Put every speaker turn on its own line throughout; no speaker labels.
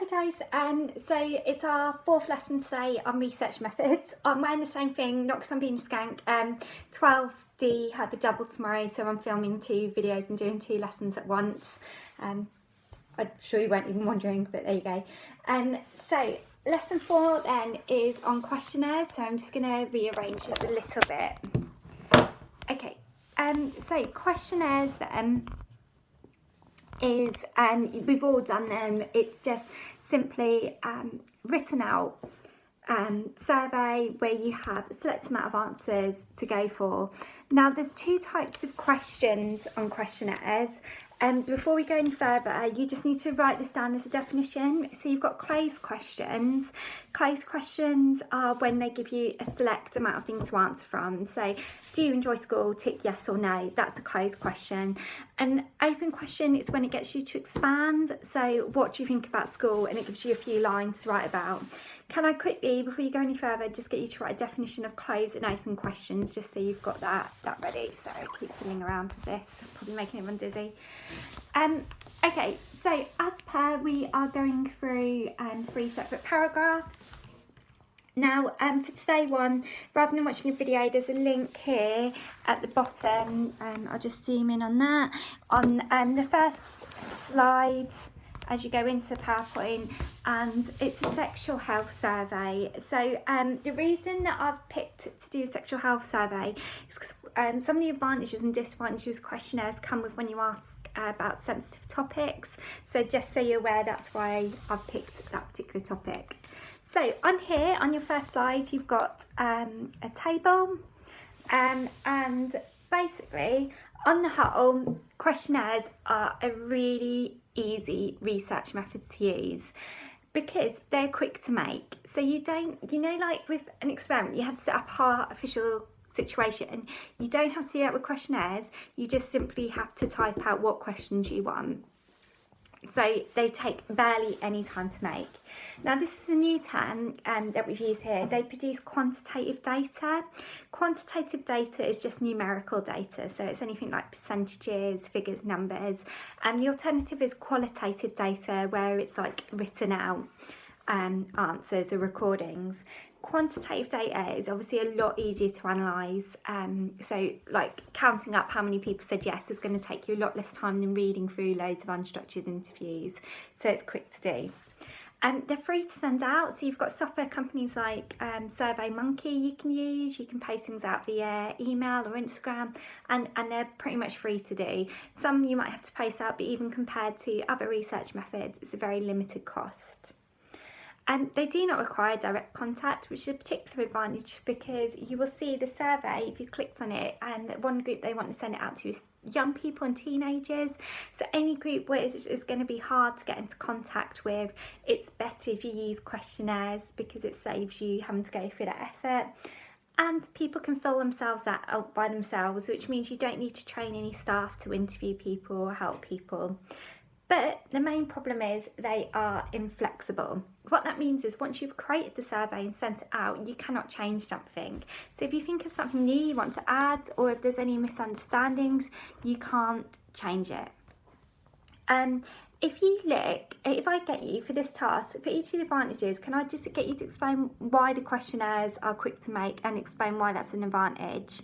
Hi guys, so it's our fourth lesson today on research methods. I'm wearing the same thing, not because I'm being a skank. 12D have a double tomorrow, so I'm filming 2 videos and doing 2 lessons at once. I'm sure you weren't even wondering, but there you go. So lesson 4 then is on questionnaires, so I'm just going to rearrange this a little bit. Okay, so questionnaires then is, we've all done them, it's just simply written out survey where you have a select amount of answers to go for. Now there's 2 types of questions on questionnaires. Before we go any further, you just need to write this down as a definition. So you've got closed questions. Closed questions are when they give you a select amount of things to answer from. So, do you enjoy school? Tick yes or no. That's a closed question. An open question is when it gets you to expand. So, what do you think about school? And it gives you a few lines to write about. Can I quickly, before you go any further, just get you to write a definition of closed and open questions, just so you've got that ready. So I keep fiddling around with this, probably making everyone dizzy. Okay, so as per, we are going through 3 separate paragraphs. Now, for today one, rather than watching a video, there's a link here at the bottom. I'll just zoom in on that. On the first slides, as you go into PowerPoint, and it's a sexual health survey. So the reason that I've picked to do a sexual health survey is because some of the advantages and disadvantages questionnaires come with when you ask about sensitive topics. So just so you're aware, that's why I've picked that particular topic. So on here, on your first slide, you've got a table, and basically, on the whole, questionnaires are a really easy research method to use because they're quick to make. So you don't, like with an experiment, you have to set up a artificial situation. You don't have to do that with questionnaires. You just simply have to type out what questions you want. So they take barely any time to make. Now this is a new term that we've used here. They produce quantitative data. Quantitative data is just numerical data, so it's anything like percentages, figures, numbers. And the alternative is qualitative data, where it's like written out answers or recordings. Quantitative data is obviously a lot easier to analyse, so like counting up how many people said yes is going to take you a lot less time than reading through loads of unstructured interviews, so it's quick to do. They're free to send out, so you've got software companies like SurveyMonkey you can post things out via email or Instagram, and they're pretty much free to do. Some you might have to post out, but even compared to other research methods, it's a very limited cost. And they do not require direct contact, which is a particular advantage because you will see the survey, if you clicked on it, and one group they want to send it out to is young people and teenagers. So any group where it's going to be hard to get into contact with, it's better if you use questionnaires because it saves you having to go through that effort. And people can fill themselves out by themselves, which means you don't need to train any staff to interview people or help people. But the main problem is they are inflexible. What that means is once you've created the survey and sent it out, you cannot change something. So if you think of something new you want to add, or if there's any misunderstandings, you can't change it. If you look, if I get you for this task, for each of the advantages, can I just get you to explain why the questionnaires are quick to make and explain why that's an advantage?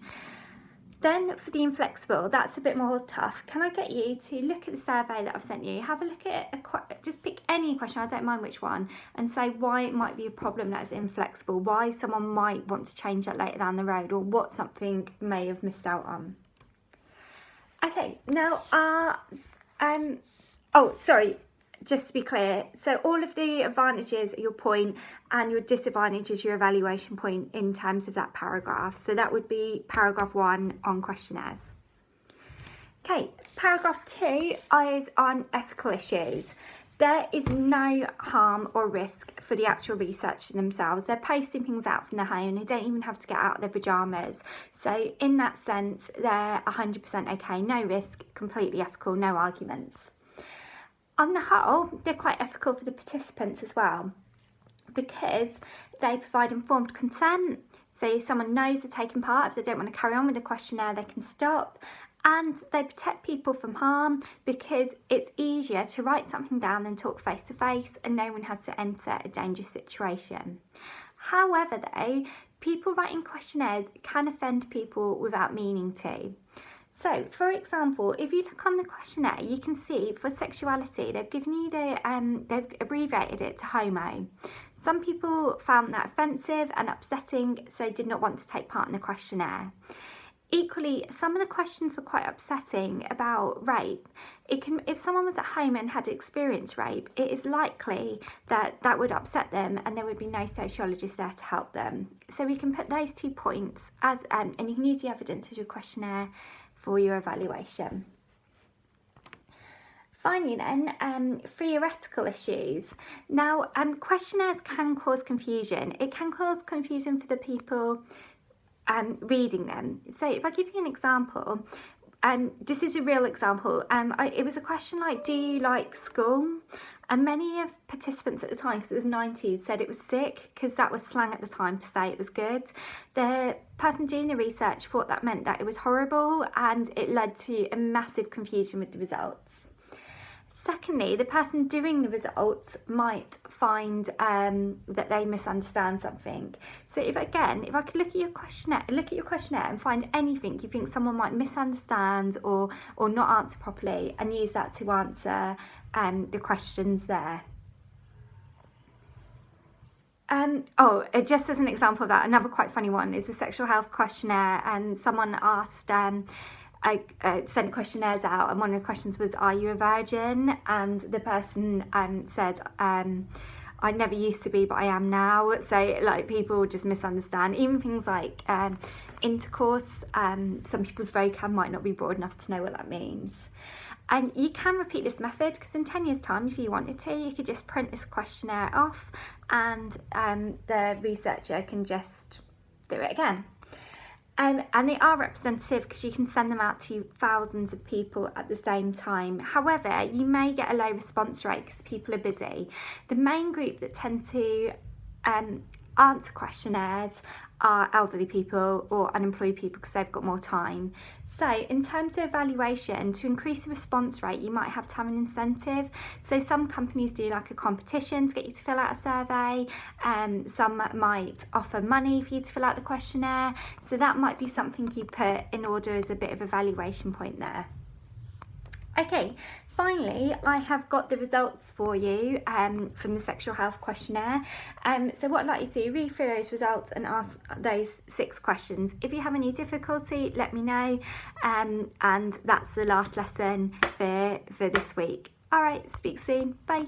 Then for the inflexible, that's a bit more tough. Can I get you to look at the survey that I've sent you, have a look at just pick any question, I don't mind which one, and say why it might be a problem that is inflexible, why someone might want to change that later down the road, or what something may have missed out on. Okay, now just to be clear, so all of the advantages are your point and your disadvantages your evaluation point in terms of that paragraph. So that would be paragraph 1 on questionnaires. Okay, paragraph 2 is on ethical issues. There is no harm or risk for the actual researchers themselves. They're posting things out from their home. They don't even have to get out of their pyjamas. So in that sense, they're 100% okay. No risk, completely ethical, no arguments. On the whole, they're quite ethical for the participants as well because they provide informed consent. So if someone knows they're taking part, if they don't want to carry on with the questionnaire, they can stop. And they protect people from harm because it's easier to write something down than talk face to face, and no one has to enter a dangerous situation. However though, people writing questionnaires can offend people without meaning to. So, for example, if you look on the questionnaire, you can see for sexuality, they've given you they've abbreviated it to homo. Some people found that offensive and upsetting, so did not want to take part in the questionnaire. Equally, some of the questions were quite upsetting about rape. If someone was at home and had experienced rape, it is likely that that would upset them and there would be no sociologist there to help them. So we can put those 2 points as, and you can use the evidence as your questionnaire for your evaluation. Finally then, theoretical issues. Now, questionnaires can cause confusion. It can cause confusion for the people reading them. So if I give you an example, this is a real example. It was a question like, do you like school? And many of participants at the time, because it was 90s, said it was sick, because that was slang at the time to say it was good. The person doing the research thought that meant that it was horrible, and it led to a massive confusion with the results. Secondly, the person doing the results might find that they misunderstand something. So if I could look at your questionnaire and find anything you think someone might misunderstand or not answer properly, and use that to answer the questions there. Just as an example of that, another quite funny one is the sexual health questionnaire, and someone asked, I sent questionnaires out, and one of the questions was, are you a virgin? And the person said, I never used to be, but I am now. So like, people just misunderstand even things like intercourse. Some people's vocab might not be broad enough to know what that means. And you can repeat this method, because in 10 years time, if you wanted to, you could just print this questionnaire off, and the researcher can just do it again. And they are representative because you can send them out to thousands of people at the same time. However, you may get a low response rate because people are busy. The main group that tend to answer questionnaires are elderly people or unemployed people, because they've got more time. So in terms of evaluation, to increase the response rate, you might have to have an incentive. So some companies do like a competition to get you to fill out a survey. Some might offer money for you to fill out the questionnaire. So that might be something you put in order as a bit of evaluation point there. Okay, finally, I have got the results for you from the sexual health questionnaire. So what I'd like you to do, read through those results and ask those 6 questions. If you have any difficulty, let me know. And that's the last lesson for this week. All right, speak soon. Bye.